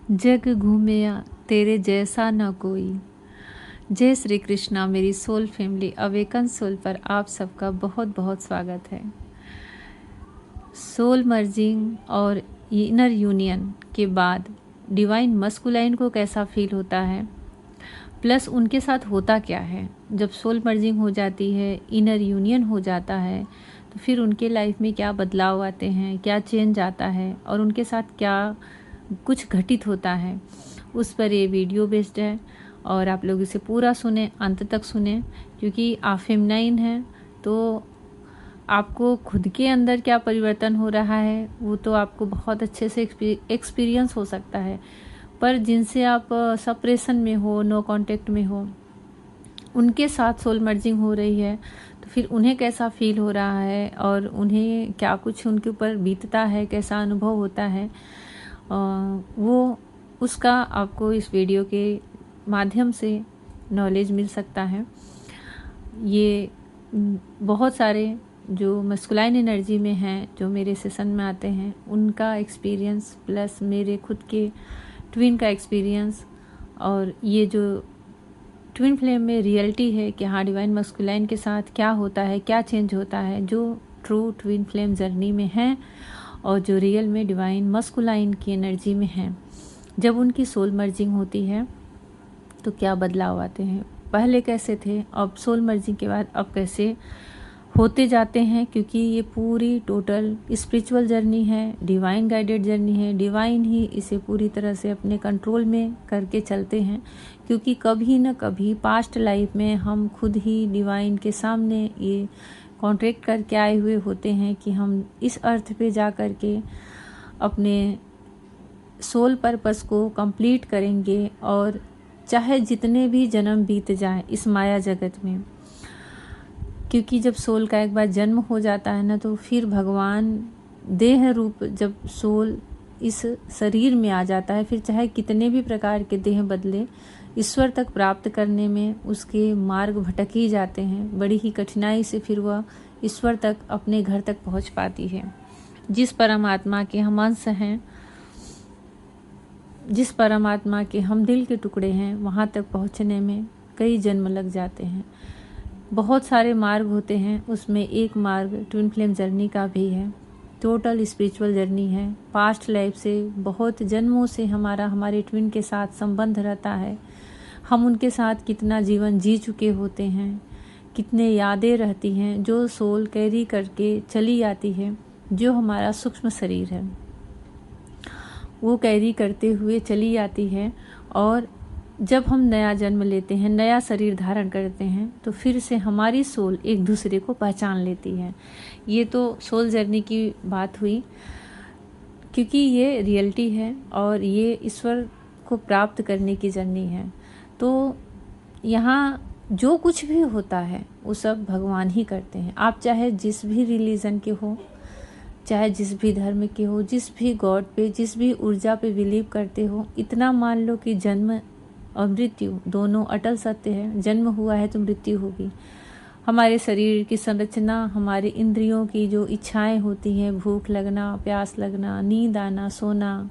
जग घूमया तेरे जैसा न कोई। जय श्री कृष्णा। मेरी सोल फैमिली अवेकन सोल पर आप सबका बहुत बहुत स्वागत है। सोल मर्जिंग और इनर यूनियन के बाद डिवाइन मस्कुलाइन को कैसा फील होता है, प्लस उनके साथ होता क्या है जब सोल मर्जिंग हो जाती है, इनर यूनियन हो जाता है, तो फिर उनके लाइफ में क्या बदलाव आते हैं, क्या चेंज आता है और उनके साथ क्या कुछ घटित होता है, उस पर ये वीडियो बेस्ड है। और आप लोग इसे पूरा सुने, अंत तक सुने, क्योंकि आप फेमिनाइन हैं तो आपको खुद के अंदर क्या परिवर्तन हो रहा है वो तो आपको बहुत अच्छे से एक्सपीरियंस हो सकता है, पर जिनसे आप सप्रेशन में हो, नो कांटेक्ट में हो, उनके साथ सोल मर्जिंग हो रही है तो फिर उन्हें कैसा फील हो रहा है और उन्हें क्या कुछ उनके ऊपर बीतता है, कैसा अनुभव होता है, वो उसका आपको इस वीडियो के माध्यम से नॉलेज मिल सकता है। ये बहुत सारे जो मस्कुलाइन एनर्जी में हैं, जो मेरे सेशन में आते हैं, उनका एक्सपीरियंस प्लस मेरे खुद के ट्विन का एक्सपीरियंस, और ये जो ट्विन फ्लेम में रियलिटी है कि हाँ डिवाइन मस्कुलाइन के साथ क्या होता है, क्या चेंज होता है, जो ट्रू ट्विन फ्लेम जर्नी में हैं और जो रियल में डिवाइन मस्कुलाइन की एनर्जी में हैं, जब उनकी सोल मर्जिंग होती है तो क्या बदलाव आते हैं, पहले कैसे थे, अब सोल मर्जिंग के बाद अब कैसे होते जाते हैं। क्योंकि ये पूरी टोटल स्पिरिचुअल जर्नी है, डिवाइन गाइडेड जर्नी है, डिवाइन ही इसे पूरी तरह से अपने कंट्रोल में करके चलते हैं। क्योंकि कभी न कभी पास्ट लाइफ में हम खुद ही डिवाइन के सामने ये कॉन्ट्रैक्ट करके आए हुए होते हैं कि हम इस अर्थ पे जा कर के अपने सोल पर्पस को कंप्लीट करेंगे, और चाहे जितने भी जन्म बीत जाएं इस माया जगत में। क्योंकि जब सोल का एक बार जन्म हो जाता है ना, तो फिर भगवान देह रूप जब सोल इस शरीर में आ जाता है, फिर चाहे कितने भी प्रकार के देह बदले, ईश्वर तक प्राप्त करने में उसके मार्ग भटक ही जाते हैं। बड़ी ही कठिनाई से फिर वह ईश्वर तक, अपने घर तक पहुंच पाती है। जिस परमात्मा के हम अंश हैं, जिस परमात्मा के हम दिल के टुकड़े हैं, वहाँ तक पहुँचने में कई जन्म लग जाते हैं। बहुत सारे मार्ग होते हैं, उसमें एक मार्ग ट्विन फ्लेम जर्नी का भी है। टोटल स्पिरिचुअल जर्नी है। पास्ट लाइफ से बहुत जन्मों से हमारे ट्विन के साथ संबंध रहता है। हम उनके साथ कितना जीवन जी चुके होते हैं, कितने यादें रहती हैं जो सोल कैरी करके चली आती है। जो हमारा सूक्ष्म शरीर है वो कैरी करते हुए चली आती है, और जब हम नया जन्म लेते हैं, नया शरीर धारण करते हैं, तो फिर से हमारी सोल एक दूसरे को पहचान लेती है। ये तो सोल जर्नी की बात हुई, क्योंकि ये रियलिटी है और ये ईश्वर को प्राप्त करने की जर्नी है। तो यहाँ जो कुछ भी होता है वो सब भगवान ही करते हैं। आप चाहे जिस भी रिलीजन के हो, चाहे जिस भी धर्म के हो, जिस भी गॉड पे, जिस भी ऊर्जा पे बिलीव करते हो, इतना मान लो कि जन्म और मृत्यु दोनों अटल सत्य है। जन्म हुआ है तो मृत्यु होगी। हमारे शरीर की संरचना, हमारे इंद्रियों की जो इच्छाएं होती हैं, भूख लगना, प्यास लगना, नींद आना, सोना,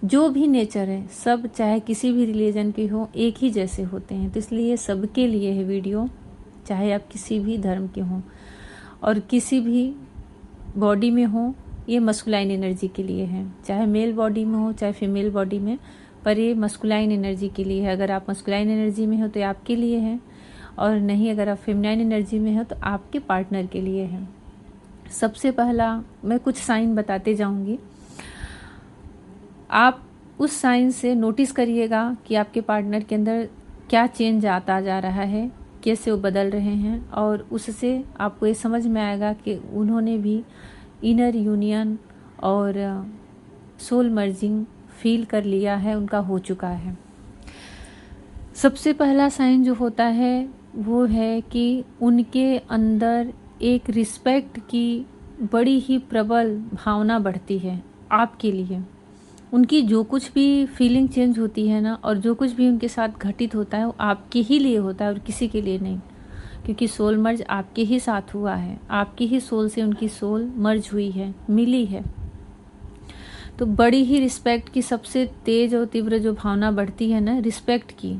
जो भी नेचर है, सब चाहे किसी भी रिलीजन के हो, एक ही जैसे होते हैं। तो इसलिए सबके लिए है वीडियो, चाहे आप किसी भी धर्म के हों और किसी भी बॉडी में हो। ये मस्कुलाइन एनर्जी के लिए है, चाहे मेल बॉडी में हो चाहे फीमेल बॉडी में, पर ये मस्कुलाइन एनर्जी के लिए है। अगर आप मस्कुलाइन एनर्जी में हो तो ये आपके लिए है, और नहीं अगर आप फेमिनाइन एनर्जी में हो तो आपके पार्टनर के लिए है। सबसे पहला मैं कुछ साइन बताते जाऊंगी, आप उस साइन से नोटिस करिएगा कि आपके पार्टनर के अंदर क्या चेंज आता जा रहा है, कैसे वो बदल रहे हैं, और उससे आपको ये समझ में आएगा कि उन्होंने भी इनर यूनियन और सोल मर्जिंग फील कर लिया है, उनका हो चुका है। सबसे पहला साइन जो होता है वो है कि उनके अंदर एक रिस्पेक्ट की बड़ी ही प्रबल भावना बढ़ती है आपके लिए। उनकी जो कुछ भी फीलिंग चेंज होती है ना, और जो कुछ भी उनके साथ घटित होता है वो आपके ही लिए होता है और किसी के लिए नहीं। क्योंकि सोल मर्ज आपके ही साथ हुआ है, आपकी ही सोल से उनकी सोल मर्ज हुई है, मिली है। तो बड़ी ही रिस्पेक्ट की सबसे तेज और तीव्र जो भावना बढ़ती है ना, रिस्पेक्ट की।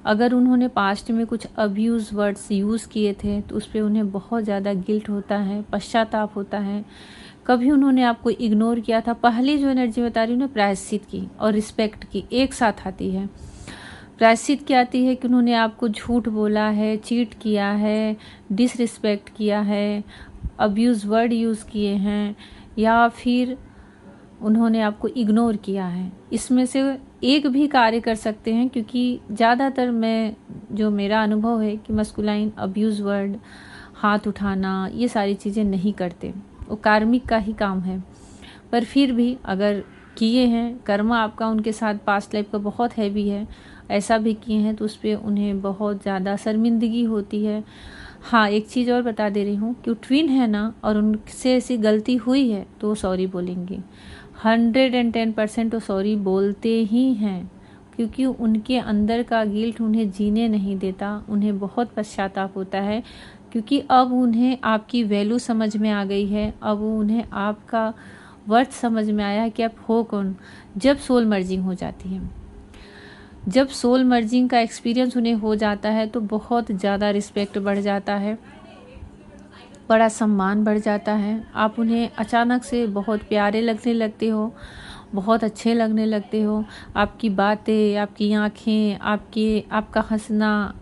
अगर उन्होंने पास्ट में कुछ अब्यूज़ वर्ड्स यूज़ किए थे तो उस पर उन्हें बहुत ज़्यादा गिल्ट होता है, पश्चाताप होता है। कभी उन्होंने आपको इग्नोर किया था, पहली जो एनर्जी बता रही हूँ ना, प्रायश्चित की और रिस्पेक्ट की एक साथ आती है। प्रायश्चित क्या आती है कि उन्होंने आपको झूठ बोला है, चीट किया है, डिसरिस्पेक्ट किया है, अब्यूज़ वर्ड यूज़ किए हैं, या फिर उन्होंने आपको इग्नोर किया है। इसमें से एक भी कार्य कर सकते हैं, क्योंकि ज़्यादातर जो मेरा अनुभव है कि मस्कुलाइन अब्यूज़ वर्ड, हाथ उठाना, ये सारी चीज़ें नहीं करते, वो कार्मिक का ही काम है। पर फिर भी अगर किए हैं, कर्म आपका उनके साथ पास्ट लाइफ का बहुत हैवी है, ऐसा भी किए हैं, तो उस पर उन्हें बहुत ज़्यादा शर्मिंदगी होती है। हाँ, एक चीज़ और बता दे रही हूँ कि ट्विन है ना, और उनसे ऐसी गलती हुई है तो वो सॉरी बोलेंगे, 110% वो सॉरी बोलते ही हैं, क्योंकि उनके अंदर का गिल्ट उन्हें जीने नहीं देता। उन्हें बहुत पश्चाताप होता है, क्योंकि अब उन्हें आपकी वैल्यू समझ में आ गई है, अब उन्हें आपका वर्थ समझ में आया है कि आप हो कौन। जब सोल मर्जिंग हो जाती है, जब सोल मर्जिंग का एक्सपीरियंस उन्हें हो जाता है, तो बहुत ज़्यादा रिस्पेक्ट बढ़ जाता है, बड़ा सम्मान बढ़ जाता है। आप उन्हें अचानक से बहुत प्यारे लगने लगते हो, बहुत अच्छे लगने लगते हो। आपकी बातें, आपकी आँखें, आपका हंसना,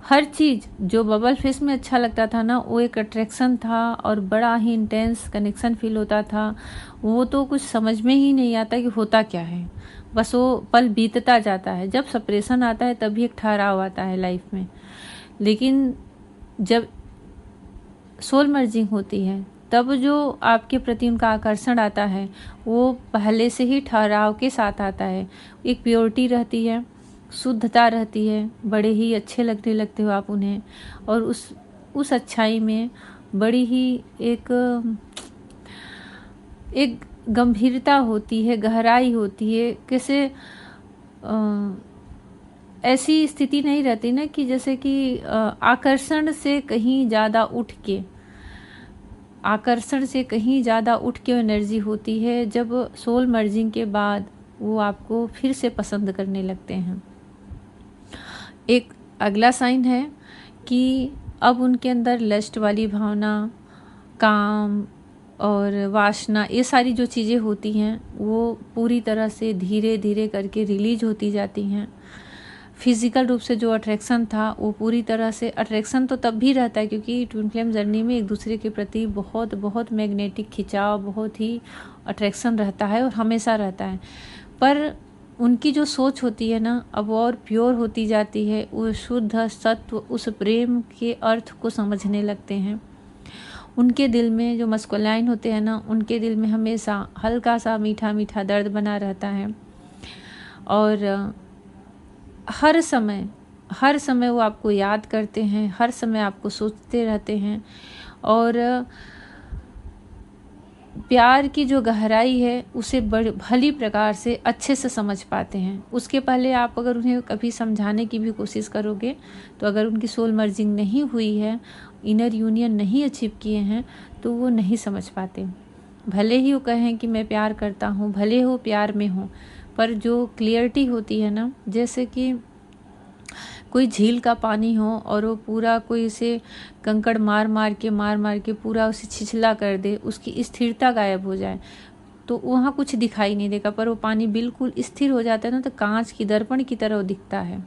हर चीज़ जो बबल फेस में अच्छा लगता था ना, वो एक अट्रैक्शन था और बड़ा ही इंटेंस कनेक्शन फील होता था। वो तो कुछ समझ में ही नहीं आता कि होता क्या है, बस वो पल बीतता जाता है। जब सेपरेशन आता है तभी एक ठहराव आता है लाइफ में, लेकिन जब सोल मर्जिंग होती है तब जो आपके प्रति उनका आकर्षण आता है वो पहले से ही ठहराव के साथ आता है। एक प्योरिटी रहती है, शुद्धता रहती है, बड़े ही अच्छे लगने लगते हो आप उन्हें, और उस अच्छाई में बड़ी ही एक गंभीरता होती है, गहराई होती है। कैसे ऐसी स्थिति नहीं रहती ना कि जैसे कि आकर्षण से कहीं ज़्यादा उठ के एनर्जी होती है। जब सोल मर्जिंग के बाद वो आपको फिर से पसंद करने लगते हैं। एक अगला साइन है कि अब उनके अंदर लस्ट वाली भावना, काम और वासना, ये सारी जो चीज़ें होती हैं वो पूरी तरह से धीरे धीरे करके रिलीज होती जाती हैं। फिजिकल रूप से जो अट्रैक्शन था वो पूरी तरह से, अट्रैक्शन तो तब भी रहता है क्योंकि ट्विन फ्लेम जर्नी में एक दूसरे के प्रति बहुत बहुत मैग्नेटिक खिंचाव, बहुत ही अट्रैक्शन रहता है और हमेशा रहता है। पर उनकी जो सोच होती है ना, अब और प्योर होती जाती है। वो शुद्ध सत्व, उस प्रेम के अर्थ को समझने लगते हैं। उनके दिल में जो मस्कुलाइन होते हैं ना, उनके दिल में हमेशा हल्का सा मीठा मीठा दर्द बना रहता है, और हर समय वो आपको याद करते हैं, हर समय आपको सोचते रहते हैं, और प्यार की जो गहराई है उसे भली प्रकार से अच्छे से समझ पाते हैं। उसके पहले आप अगर उन्हें कभी समझाने की भी कोशिश करोगे, तो अगर उनकी सोल मर्जिंग नहीं हुई है, इनर यूनियन नहीं अचीव किए हैं, तो वो नहीं समझ पाते। भले ही वो कहें कि मैं प्यार करता हूँ, भले हो प्यार में हो, पर जो क्लियरिटी होती है ना, जैसे कि कोई झील का पानी हो और वो पूरा कोई इसे कंकड़ मार मार के पूरा उसे छिछला कर दे, उसकी स्थिरता गायब हो जाए, तो वहाँ कुछ दिखाई नहीं देगा। पर वो पानी बिल्कुल स्थिर हो जाता है ना, तो कांच की दर्पण की तरह वो दिखता है,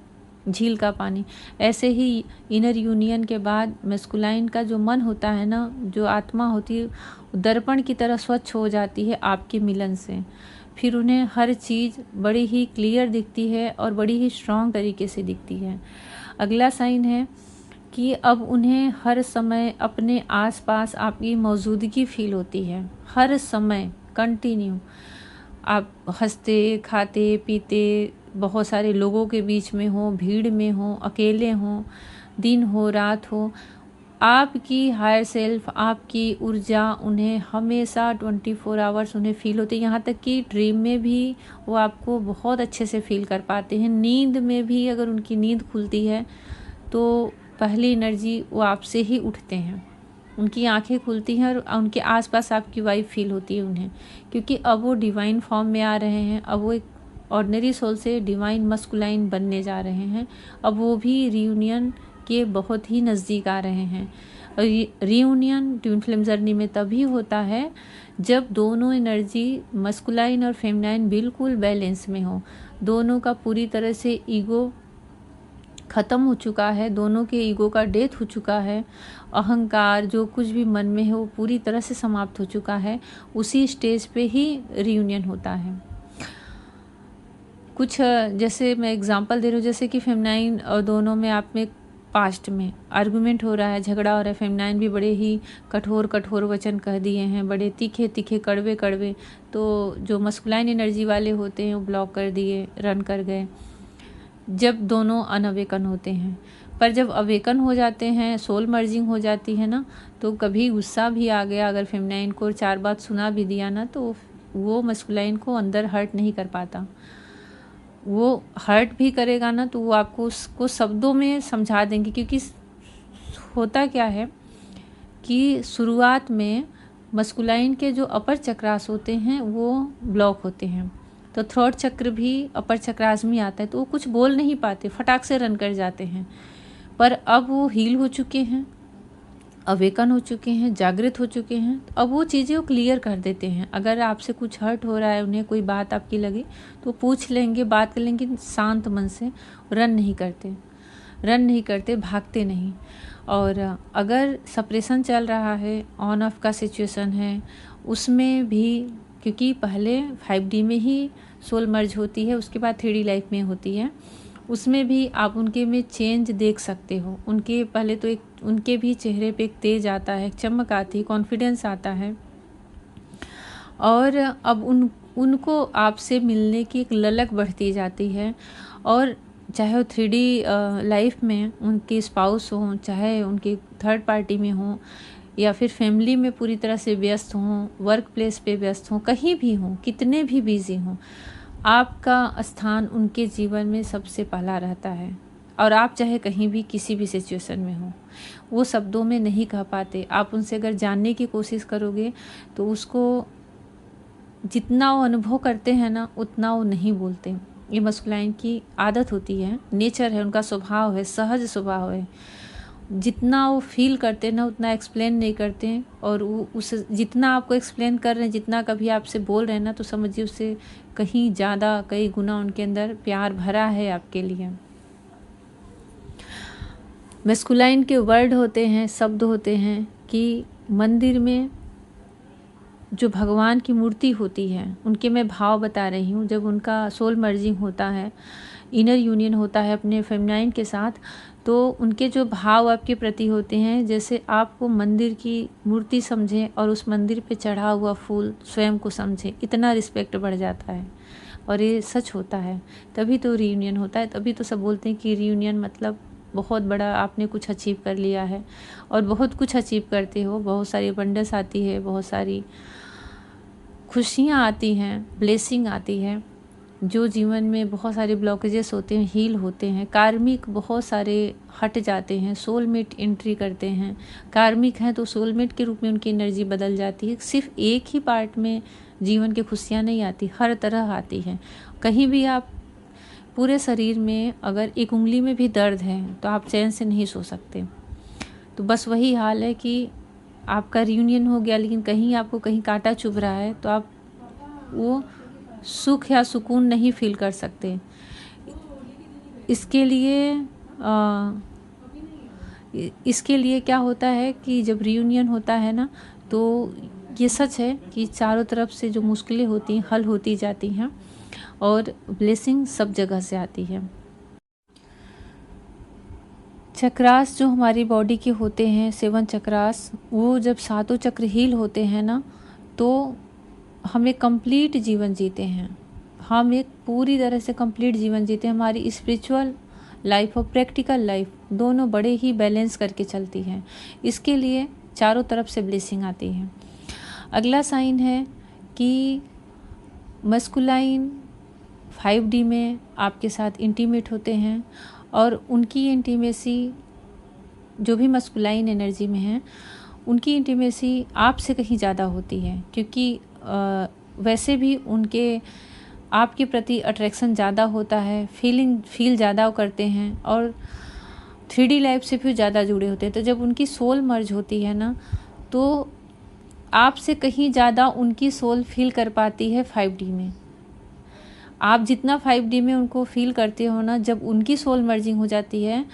झील का पानी। ऐसे ही इनर यूनियन के बाद मैस्कुलाइन का जो मन होता है ना, जो आत्मा होती है, दर्पण की तरह स्वच्छ हो जाती है आपके मिलन से। फिर उन्हें हर चीज़ बड़ी ही क्लियर दिखती है और बड़ी ही स्ट्रॉन्ग तरीके से दिखती है। अगला साइन है कि अब उन्हें हर समय अपने आसपास आपकी मौजूदगी फील होती है, हर समय कंटिन्यू। आप हंसते, खाते, पीते, बहुत सारे लोगों के बीच में हो, भीड़ में हो, अकेले हो, दिन हो, रात हो, आपकी हायर सेल्फ, आपकी ऊर्जा उन्हें हमेशा 24 आवर्स उन्हें फील होती है। यहाँ तक कि ड्रीम में भी वो आपको बहुत अच्छे से फील कर पाते हैं। नींद में भी अगर उनकी नींद खुलती है तो पहली एनर्जी वो आपसे ही उठते हैं। उनकी आंखें खुलती हैं और उनके आसपास आपकी वाइब फील होती है उन्हें, क्योंकि अब वो डिवाइन फॉर्म में आ रहे हैं। अब वो एक ऑर्डिनरी सोल से डिवाइन मस्कुलाइन बनने जा रहे हैं। अब वो भी रियूनियन के बहुत ही नज़दीक आ रहे हैं। रियूनियन ट्विन फ्लेम जर्नी में तभी होता है जब दोनों एनर्जी मस्कुलाइन और फेमिनाइन बिल्कुल बैलेंस में हो। दोनों का पूरी तरह से ईगो ख़त्म हो चुका है, दोनों के ईगो का डेथ हो चुका है, अहंकार जो कुछ भी मन में है वो पूरी तरह से समाप्त हो चुका है। उसी स्टेज पे ही रियूनियन होता है। कुछ जैसे मैं एग्जांपल दे रही हूँ, जैसे कि फेमिनाइन और दोनों में आप में पास्ट में आर्गुमेंट हो रहा है, झगड़ा हो रहा है। फेमिनाइन भी बड़े ही कठोर कठोर वचन कह दिए हैं, बड़े तीखे तीखे कड़वे कड़वे, तो जो मस्कुलाइन एनर्जी वाले होते हैं वो ब्लॉक कर दिए, रन कर गए जब दोनों अनअवेकन होते हैं। पर जब अवेकन हो जाते हैं, सोल मर्जिंग हो जाती है ना, तो कभी गुस्सा भी आ गया, अगर फेमिनाइन को 4 बात सुना भी दिया ना, तो वो मस्कुलाइन को अंदर हर्ट नहीं कर पाता। वो हर्ट भी करेगा ना तो वो आपको उसको शब्दों में समझा देंगे, क्योंकि होता क्या है कि शुरुआत में मस्कुलाइन के जो अपर चक्रास होते हैं वो ब्लॉक होते हैं, तो थ्रोट चक्र भी अपर चक्रास में आता है, तो वो कुछ बोल नहीं पाते, फटाक से रन कर जाते हैं। पर अब वो हील हो चुके हैं, अवेकन हो चुके हैं, जागृत हो चुके हैं, तो अब वो चीज़ें वो क्लियर कर देते हैं। अगर आपसे कुछ हर्ट हो रहा है, उन्हें कोई बात आपकी लगे तो पूछ लेंगे, बात कर लेंगे शांत मन से। रन नहीं करते, भागते नहीं। और अगर सप्रेशन चल रहा है, ऑन ऑफ का सिचुएशन है, उसमें भी, क्योंकि पहले 5D में ही सोल मर्ज होती है, उसके बाद 3D लाइफ में होती है, उसमें भी आप उनके में चेंज देख सकते हो। उनके पहले तो एक उनके भी चेहरे पे एक तेज आता है, एक चमक आती है, कॉन्फिडेंस आता है, और अब उनको आपसे मिलने की एक ललक बढ़ती जाती है। और चाहे वो 3D लाइफ में उनके स्पाउस हों, चाहे उनके थर्ड पार्टी में हों, या फिर फैमिली में पूरी तरह से व्यस्त हों, वर्क प्लेस पे व्यस्त हों, कहीं भी हों, कितने भी बिजी हों, आपका स्थान उनके जीवन में सबसे पहला रहता है। और आप चाहे कहीं भी किसी भी सिचुएशन में हो, वो शब्दों में नहीं कह पाते। आप उनसे अगर जानने की कोशिश करोगे तो उसको जितना वो अनुभव करते हैं ना, उतना वो नहीं बोलते। ये मस्कुलाइन की आदत होती है, नेचर है, उनका स्वभाव है, सहज स्वभाव है। जितना वो फील करते हैं ना, उतना एक्सप्लेन नहीं करते हैं। और वो उस जितना आपको एक्सप्लेन कर रहे हैं, जितना कभी आपसे बोल रहे हैं ना, तो समझिए उससे कहीं ज़्यादा, कई गुना उनके अंदर प्यार भरा है आपके लिए। मस्कुलाइन के वर्ड होते हैं, शब्द होते हैं कि मंदिर में जो भगवान की मूर्ति होती है, उनके मैं भाव बता रही हूँ। जब उनका सोल मर्जिंग होता है, इनर यूनियन होता है अपने फेमिनाइन के साथ, तो उनके जो भाव आपके प्रति होते हैं, जैसे आपको मंदिर की मूर्ति समझें और उस मंदिर पे चढ़ा हुआ फूल स्वयं को समझें, इतना रिस्पेक्ट बढ़ जाता है। और ये सच होता है, तभी तो रीयूनियन होता है। तभी तो सब बोलते हैं कि रीयूनियन मतलब बहुत बड़ा आपने कुछ अचीव कर लिया है। और बहुत कुछ अचीव करते हो, बहुत सारी अबंडेंस आती है, बहुत सारी खुशियाँ आती हैं, ब्लेसिंग आती है। जो जीवन में बहुत सारे ब्लॉकेजेस होते हैं, हील होते हैं, कार्मिक बहुत सारे हट जाते हैं, सोलमेट एंट्री करते हैं। कार्मिक हैं तो सोलमेट के रूप में उनकी एनर्जी बदल जाती है। सिर्फ एक ही पार्ट में जीवन की खुशियाँ नहीं आती, हर तरह आती हैं। कहीं भी आप पूरे शरीर में अगर एक उंगली में भी दर्द है तो आप चैन से नहीं सो सकते। तो बस वही हाल है कि आपका रियूनियन हो गया, लेकिन कहीं आपको कहीं कांटा चुभ रहा है, तो आप वो सुख या सुकून नहीं फील कर सकते। इसके लिए क्या होता है कि जब रियूनियन होता है ना, तो ये सच है कि चारों तरफ से जो मुश्किलें होती हैं हल होती जाती हैं और ब्लेसिंग सब जगह से आती है। चक्रास जो हमारी बॉडी के होते हैं, 7 चक्रास, वो जब 7 चक्र हील होते हैं ना, तो हम एक कंप्लीट जीवन जीते हैं। हम एक पूरी तरह से कंप्लीट जीवन जीते हैं। हमारी स्पिरिचुअल लाइफ और प्रैक्टिकल लाइफ दोनों बड़े ही बैलेंस करके चलती है। इसके लिए चारों तरफ से ब्लेसिंग आती है। अगला साइन है कि मस्कुलाइन 5D में आपके साथ इंटीमेट होते हैं, और उनकी इंटीमेसी जो भी मस्कुलाइन एनर्जी में है, उनकी इंटीमेसी आपसे कहीं ज़्यादा होती है, क्योंकि वैसे भी उनके आपके प्रति अट्रैक्शन ज़्यादा होता है, फील ज़्यादा करते हैं और 3D लाइफ से फिर ज़्यादा जुड़े होते हैं। तो जब उनकी सोल मर्ज होती है ना, तो आपसे कहीं ज़्यादा उनकी सोल फील कर पाती है 5D में। आप जितना 5D में उनको फील करते हो ना, जब उनकी सोल मर्जिंग हो जाती है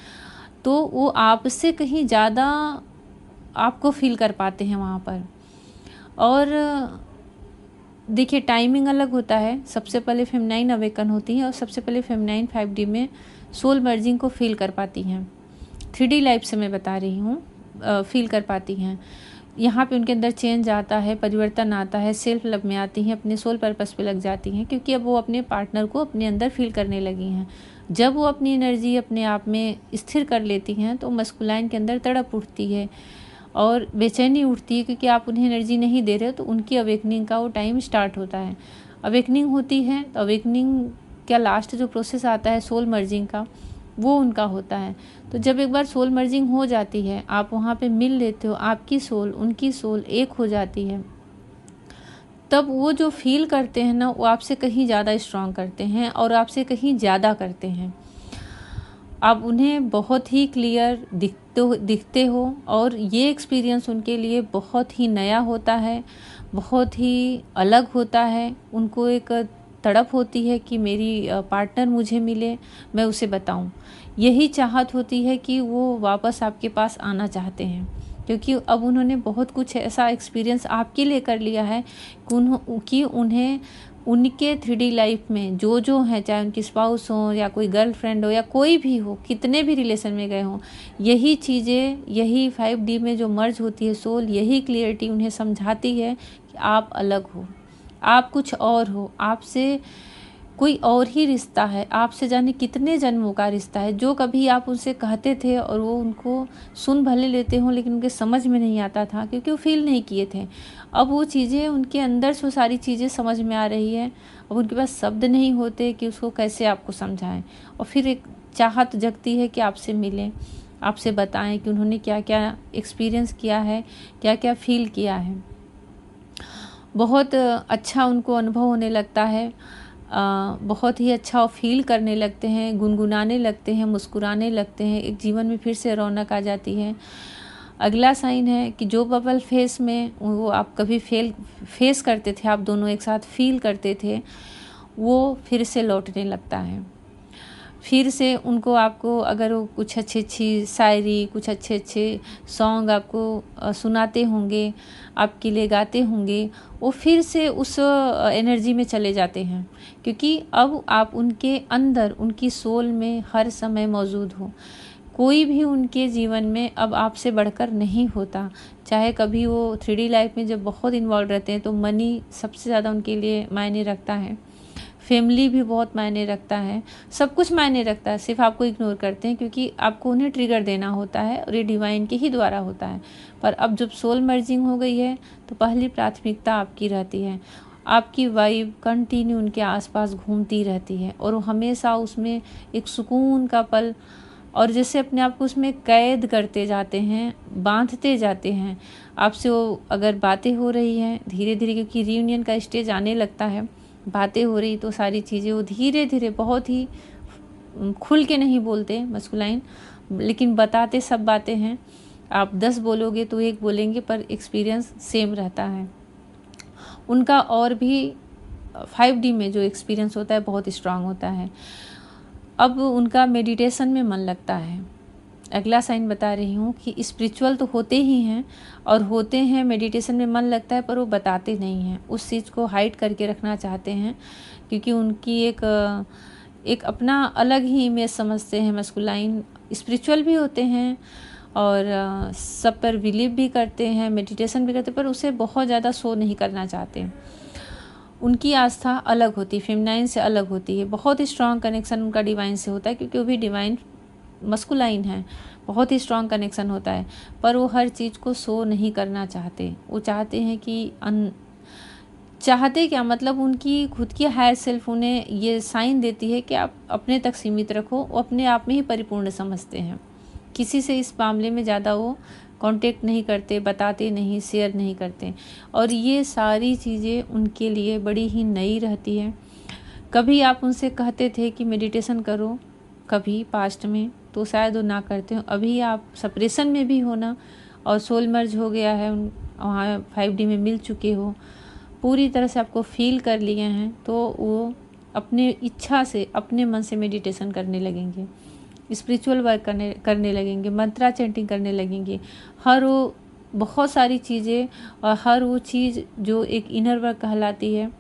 तो वो आपसे कहीं ज़्यादा आपको फील कर पाते हैं वहाँ पर। और देखिए, टाइमिंग अलग होता है। सबसे पहले फेमिनाइन अवेकन होती है और सबसे पहले फेमिनाइन 5D में सोल मर्जिंग को फील कर पाती हैं। 3D लाइफ से मैं बता रही हूँ, फील कर पाती हैं। यहाँ पे उनके अंदर चेंज आता है, परिवर्तन आता है, सेल्फ लव में आती हैं, अपने सोल पर्पस पे लग जाती हैं, क्योंकि अब वो अपने पार्टनर को अपने अंदर फील करने लगी हैं। जब वो अपनी एनर्जी अपने आप में स्थिर कर लेती हैं तो मस्कुलाइन के अंदर तड़प उठती है और बेचैनी उठती है, क्योंकि आप उन्हें एनर्जी नहीं दे रहे हो। तो उनकी अवेकनिंग का वो टाइम स्टार्ट होता है। अवेकनिंग होती है तो अवेकनिंग का लास्ट जो प्रोसेस आता है सोल मर्जिंग का, वो उनका होता है। तो जब एक बार सोल मर्जिंग हो जाती है, आप वहाँ पे मिल लेते हो, आपकी सोल उनकी सोल एक हो जाती है, तब वो जो फील करते हैं ना, वो आपसे कहीं ज़्यादा स्ट्रॉन्ग करते हैं और आपसे कहीं ज़्यादा करते हैं। आप उन्हें बहुत ही क्लियर दिखते हो और ये एक्सपीरियंस उनके लिए बहुत ही नया होता है, बहुत ही अलग होता है। उनको एक तड़प होती है कि मेरी पार्टनर मुझे मिले, मैं उसे बताऊं। यही चाहत होती है कि वो वापस आपके पास आना चाहते हैं, क्योंकि अब उन्होंने बहुत कुछ ऐसा एक्सपीरियंस आपके लिए कर लिया है कि उन्हें उनके 3D लाइफ में जो है, चाहे उनकी स्पाउस हो या कोई गर्लफ्रेंड हो या कोई भी हो, कितने भी रिलेशन में गए हों, यही चीज़ें, यही 5D में जो मर्ज होती है सोल, यही क्लियरिटी उन्हें समझाती है कि आप अलग हो, आप कुछ और हो, आपसे कोई और ही रिश्ता है, आपसे जाने कितने जन्मों का रिश्ता है। जो कभी आप उनसे कहते थे और वो उनको सुन भले लेते हों, लेकिन उनके समझ में नहीं आता था, क्योंकि वो फील नहीं किए थे। अब वो चीज़ें उनके अंदर से सारी चीज़ें समझ में आ रही है। अब उनके पास शब्द नहीं होते कि उसको कैसे आपको समझाएं। और फिर एक चाहत जगती है कि आपसे मिलें, आपसे बताएं कि उन्होंने क्या क्या एक्सपीरियंस किया है, क्या क्या फील किया है। बहुत अच्छा उनको अनुभव होने लगता है, बहुत ही अच्छा फील करने लगते हैं, गुनगुनाने लगते हैं, मुस्कुराने लगते हैं, एक जीवन में फिर से रौनक आ जाती है। अगला साइन है कि जो बबल फेस में वो आप कभी फेस करते थे, आप दोनों एक साथ फील करते थे, वो फिर से लौटने लगता है। फिर से उनको आपको अगर वो कुछ अच्छी अच्छी शायरी, कुछ अच्छे अच्छे सॉन्ग आपको सुनाते होंगे, आपके लिए गाते होंगे, वो फिर से उस एनर्जी में चले जाते हैं, क्योंकि अब आप उनके अंदर, उनकी सोल में हर समय मौजूद हो। कोई भी उनके जीवन में अब आपसे बढ़कर नहीं होता। चाहे कभी वो 3D लाइफ में जब बहुत इन्वॉल्व रहते हैं तो मनी सबसे ज़्यादा उनके लिए मायने रखता है, फैमिली भी बहुत मायने रखता है, सब कुछ मायने रखता है। सिर्फ आपको इग्नोर करते हैं क्योंकि आपको उन्हें ट्रिगर देना होता है और ये डिवाइन के ही द्वारा होता है। पर अब जब सोल मर्जिंग हो गई है तो पहली प्राथमिकता आपकी रहती है। आपकी वाइब कंटिन्यू उनके आसपास घूमती रहती है और वो हमेशा उसमें एक सुकून का पल, और जैसे अपने आप को उसमें कैद करते जाते हैं, बांधते जाते हैं। आपसे वो अगर बातें हो रही हैं धीरे धीरे, क्योंकि रीयूनियन का स्टेज आने लगता है, बातें हो रही तो सारी चीज़ें वो धीरे धीरे, बहुत ही खुल के नहीं बोलते मस्कुलाइन, लेकिन बताते सब बातें हैं। आप 10 बोलोगे तो 1 बोलेंगे, पर एक्सपीरियंस सेम रहता है उनका। और भी 5D में जो एक्सपीरियंस होता है बहुत स्ट्रांग होता है। अब उनका मेडिटेशन में मन लगता है। अगला साइन बता रही हूँ कि स्पिरिचुअल तो होते ही हैं और होते हैं, मेडिटेशन में मन लगता है, पर वो बताते नहीं हैं, उस चीज़ को हाइड करके रखना चाहते हैं, क्योंकि उनकी एक अपना अलग ही इमेज समझते हैं मस्कुलाइन। स्पिरिचुअल भी होते हैं और सब पर बिलीव भी करते हैं, मेडिटेशन भी करते हैं, पर उसे बहुत ज़्यादा शो नहीं करना चाहते। उनकी आस्था अलग होती है, फेमिनाइन से अलग होती है। बहुत ही स्ट्रॉन्ग कनेक्शन उनका डिवाइन से होता है, क्योंकि वो भी डिवाइन मस्कुलाइन है, बहुत ही स्ट्रॉन्ग कनेक्शन होता है। पर वो हर चीज़ को शो नहीं करना चाहते। वो चाहते हैं कि चाहते क्या, मतलब उनकी खुद की हायर सेल्फ उन्हें ये साइन देती है कि आप अपने तक सीमित रखो। वो अपने आप में ही परिपूर्ण समझते हैं, किसी से इस मामले में ज़्यादा वो कांटेक्ट नहीं करते, बताते नहीं, शेयर नहीं करते। और ये सारी चीज़ें उनके लिए बड़ी ही नई रहती है। कभी आप उनसे कहते थे कि मेडिटेशन करो, कभी पास्ट में, तो शायद वो ना करते हो। अभी आप सेपरेशन में भी हो ना, और सोल मर्ज हो गया है, वहाँ 5D में मिल चुके हो, पूरी तरह से आपको फील कर लिए हैं, तो वो अपने इच्छा से, अपने मन से मेडिटेशन करने लगेंगे, स्पिरिचुअल वर्क करने लगेंगे, मंत्रा चैंटिंग करने लगेंगे। हर वो बहुत सारी चीज़ें, और हर वो चीज़ जो एक इनर वर्क कहलाती है,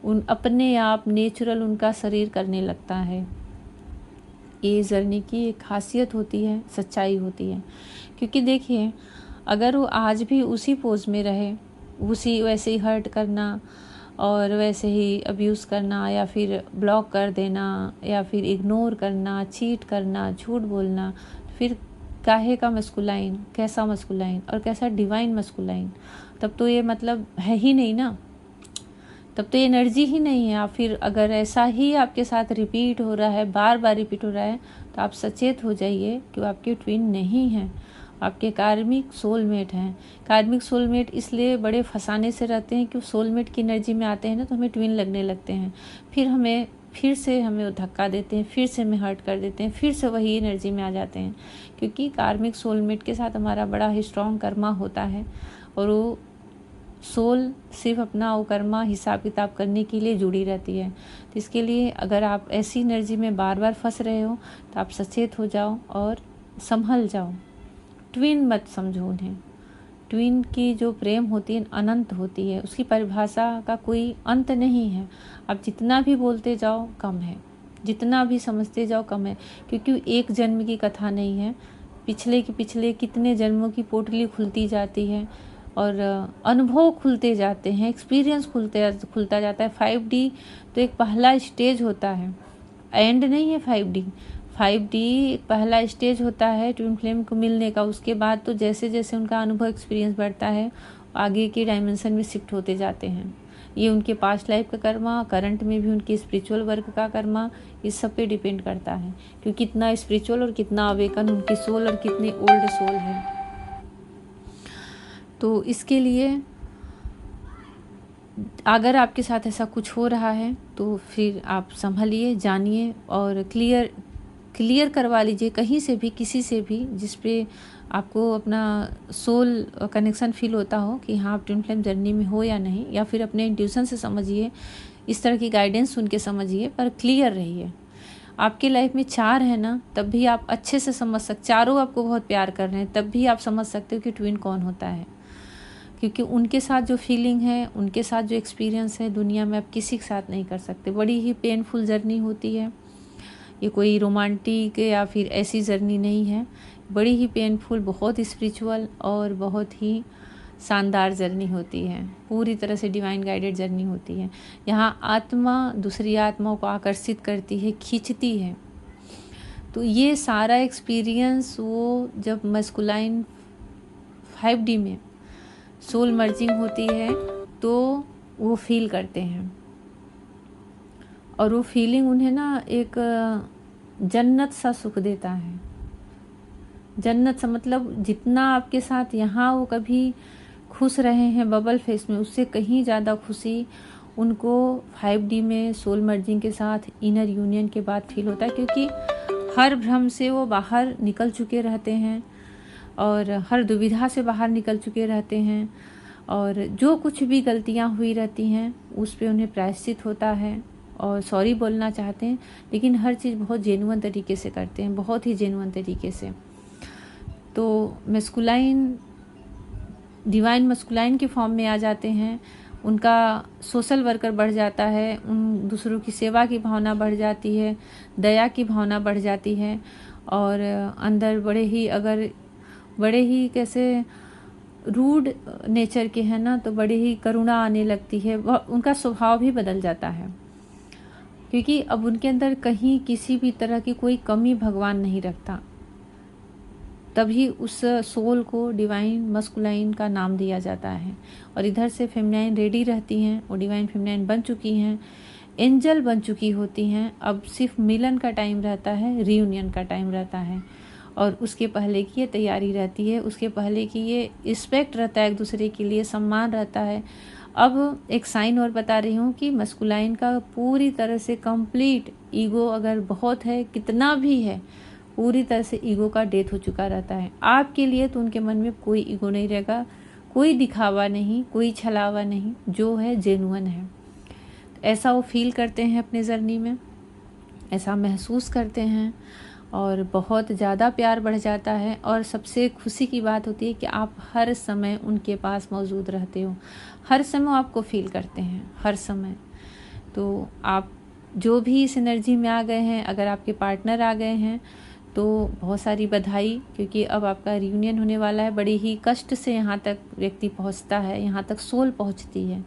उन अपने आप नेचुरल उनका शरीर करने लगता है। ये जर्नी की एक खासियत होती है, सच्चाई होती है। क्योंकि देखिए, अगर वो आज भी उसी पोज में रहे, उसी वैसे ही हर्ट करना और वैसे ही अब्यूज़ करना, या फिर ब्लॉक कर देना, या फिर इग्नोर करना, चीट करना, झूठ बोलना, फिर काहे का मस्कुलाइन, कैसा मस्कुलाइन और कैसा डिवाइन मस्कुलाइन? तब तो ये मतलब है ही नहीं ना, तब तो ये एनर्जी ही नहीं है। आप फिर अगर ऐसा ही आपके साथ रिपीट हो रहा है, बार बार रिपीट हो रहा है, तो आप सचेत हो जाइए कि वो आपके ट्विन नहीं हैं, आपके कार्मिक सोलमेट हैं। कार्मिक सोलमेट इसलिए बड़े फंसाने से रहते हैं कि वो सोलमेट की एनर्जी में आते हैं ना, तो हमें ट्विन लगने लगते हैं। फिर से हमें वो धक्का देते हैं, फिर से हमें हर्ट कर देते हैं, फिर से वही एनर्जी में आ जाते हैं। क्योंकि कार्मिक सोलमेट के साथ हमारा बड़ा ही स्ट्रॉन्ग कर्मा होता है, और वो सोल सिर्फ अपना वो कर्मा हिसाब किताब करने के लिए जुड़ी रहती है। तो इसके लिए अगर आप ऐसी एनर्जी में बार बार फंस रहे हो, तो आप सचेत हो जाओ और संभल जाओ। ट्विन मत समझो उन्हें। ट्विन की जो प्रेम होती है अनंत होती है, उसकी परिभाषा का कोई अंत नहीं है। आप जितना भी बोलते जाओ कम है, जितना भी समझते जाओ कम है। क्योंकि एक जन्म की कथा नहीं है, पिछले कितने जन्मों की पोटली खुलती जाती है, और अनुभव खुलते जाते हैं, एक्सपीरियंस खुलता जाता है। 5D तो एक पहला स्टेज होता है, एंड नहीं है 5D। 5D पहला स्टेज होता है ट्विन फ्लेम को मिलने का। उसके बाद तो जैसे जैसे उनका अनुभव एक्सपीरियंस बढ़ता है, आगे के डायमेंशन में शिफ्ट होते जाते हैं। ये उनके पास्ट लाइफ का कर्मा, करंट में भी उनके स्पिरिचुअल वर्क का कर्मा, इस सब पे डिपेंड करता है कि कितना स्पिरिचुअल और कितना अवेकन उनकी सोल और कितनी ओल्ड सोल है। तो इसके लिए अगर आपके साथ ऐसा कुछ हो रहा है, तो फिर आप संभलिए, जानिए और क्लियर करवा लीजिए कहीं से भी, किसी से भी, जिस पे आपको अपना सोल कनेक्शन फील होता हो कि हाँ आप ट्विन फ्लेम जर्नी में हो या नहीं। या फिर अपने इंट्यूशन से समझिए, इस तरह की गाइडेंस सुन के समझिए, पर क्लियर रहिए। आपके लाइफ में 4 है ना, तब भी आप अच्छे से समझ सकते, चारों आपको बहुत प्यार कर रहे हैं, तब भी आप समझ सकते हो कि ट्विन कौन होता है। क्योंकि उनके साथ जो फीलिंग है, उनके साथ जो एक्सपीरियंस है, दुनिया में आप किसी के साथ नहीं कर सकते। बड़ी ही पेनफुल जर्नी होती है ये, कोई रोमांटिक या फिर ऐसी जर्नी नहीं है। बड़ी ही पेनफुल, बहुत स्पिरिचुअल और बहुत ही शानदार जर्नी होती है। पूरी तरह से डिवाइन गाइडेड जर्नी होती है। यहाँ आत्मा दूसरी आत्माओं को आकर्षित करती है, खींचती है। तो ये सारा एक्सपीरियंस वो जब मस्कुलाइन 5D में सोल मर्जिंग होती है, तो वो फील करते हैं। और वो फीलिंग उन्हें ना एक जन्नत सा सुख देता है। जन्नत सा मतलब जितना आपके साथ यहाँ वो कभी खुश रहे हैं बबल फेस में, उससे कहीं ज़्यादा खुशी उनको 5D में सोल मर्जिंग के साथ इनर यूनियन के बाद फील होता है। क्योंकि हर भ्रम से वो बाहर निकल चुके रहते हैं, और हर दुविधा से बाहर निकल चुके रहते हैं, और जो कुछ भी गलतियाँ हुई रहती हैं उस पे उन्हें प्रायश्चित होता है, और सॉरी बोलना चाहते हैं, लेकिन हर चीज़ बहुत जेन्युइन तरीके से करते हैं, बहुत ही जेन्युइन तरीके से। तो मस्कुलाइन, डिवाइन मस्कुलाइन की फॉर्म में आ जाते हैं। उनका सोशल वर्कर बढ़ जाता है, उन दूसरों की सेवा की भावना बढ़ जाती है, दया की भावना बढ़ जाती है, और अंदर बड़े ही कैसे रूड नेचर के हैं ना, तो बड़ी ही करुणा आने लगती है। उनका स्वभाव भी बदल जाता है, क्योंकि अब उनके अंदर कहीं किसी भी तरह की कोई कमी भगवान नहीं रखता। तभी उस सोल को डिवाइन मस्कुलाइन का नाम दिया जाता है। और इधर से फेमिनाइन रेडी रहती हैं, वो डिवाइन फेमिनाइन बन चुकी हैं, एंजल बन चुकी होती हैं। अब सिर्फ मिलन का टाइम रहता है, रीयूनियन का टाइम रहता है। और उसके पहले की ये तैयारी रहती है, उसके पहले की ये रिस्पेक्ट रहता है, एक दूसरे के लिए सम्मान रहता है। अब एक साइन और बता रही हूँ कि मस्कुलाइन का पूरी तरह से कंप्लीट ईगो अगर बहुत है, कितना भी है, पूरी तरह से ईगो का डेथ हो चुका रहता है। आपके लिए तो उनके मन में कोई ईगो नहीं रहेगा, कोई दिखावा नहीं, कोई छलावा नहीं, जो है जेन्युइन है। ऐसा वो फील करते हैं अपने जर्नी में, ऐसा महसूस करते हैं और बहुत ज़्यादा प्यार बढ़ जाता है। और सबसे खुशी की बात होती है कि आप हर समय उनके पास मौजूद रहते हो, हर समय आपको फील करते हैं, हर समय। तो आप जो भी इस एनर्जी में आ गए हैं, अगर आपके पार्टनर आ गए हैं तो बहुत सारी बधाई, क्योंकि अब आपका रियूनियन होने वाला है। बड़ी ही कष्ट से यहाँ तक व्यक्ति पहुँचता है, यहाँ तक सोल पहुँचती है,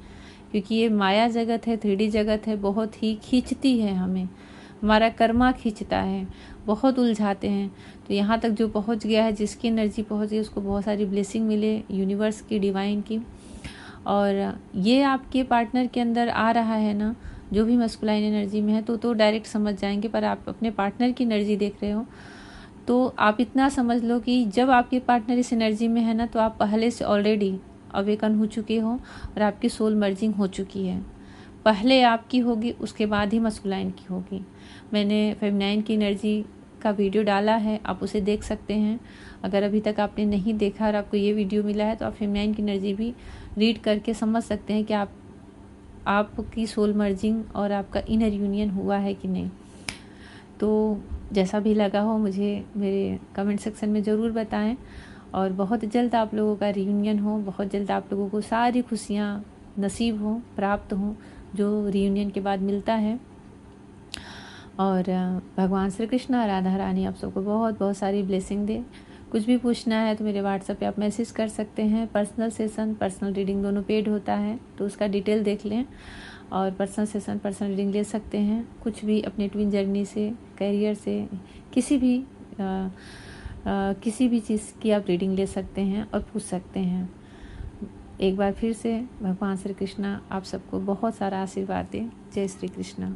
क्योंकि ये माया जगत है, 3D जगत है, बहुत ही खींचती है हमें, हमारा कर्मा खींचता है, बहुत उलझाते हैं। तो यहाँ तक जो पहुँच गया है, जिसकी एनर्जी पहुँच गई, उसको बहुत सारी ब्लेसिंग मिले यूनिवर्स की, डिवाइन की। और ये आपके पार्टनर के अंदर आ रहा है ना, जो भी मस्कुलाइन एनर्जी में है, तो डायरेक्ट समझ जाएंगे। पर आप अपने पार्टनर की एनर्जी देख रहे हो तो आप इतना समझ लो कि जब आपके पार्टनर इस एनर्जी में है ना, तो आप पहले से ऑलरेडी अवेकन हो चुके हो और आपकी सोल मर्जिंग हो चुकी है। पहले आपकी होगी, उसके बाद ही मस्कुलाइन की होगी। मैंने फेमिनाइन की एनर्जी का वीडियो डाला है, आप उसे देख सकते हैं। अगर अभी तक आपने नहीं देखा और आपको ये वीडियो मिला है तो आप फेमिनाइन की एनर्जी भी रीड करके समझ सकते हैं कि आपकी सोल मर्जिंग और आपका इनर यूनियन हुआ है कि नहीं। तो जैसा भी लगा हो मुझे मेरे कमेंट सेक्शन में ज़रूर बताएं। और बहुत जल्द आप लोगों का रियूनियन हो, बहुत जल्द आप लोगों को सारी खुशियाँ नसीब हो, प्राप्त हो, जो रियूनियन के बाद मिलता है। और भगवान श्री कृष्ण और राधा रानी आप सबको बहुत बहुत सारी ब्लेसिंग दे। कुछ भी पूछना है तो मेरे व्हाट्सएप पे आप मैसेज कर सकते हैं। पर्सनल सेशन, पर्सनल रीडिंग दोनों पेड होता है, तो उसका डिटेल देख लें। और पर्सनल सेशन, पर्सनल रीडिंग ले सकते हैं। कुछ भी अपने ट्विन जर्नी से, करियर से, किसी भी चीज़ की आप रीडिंग ले सकते हैं और पूछ सकते हैं। एक बार फिर से भगवान श्री कृष्ण आप सबको बहुत सारा आशीर्वाद दें। जय श्री कृष्ण।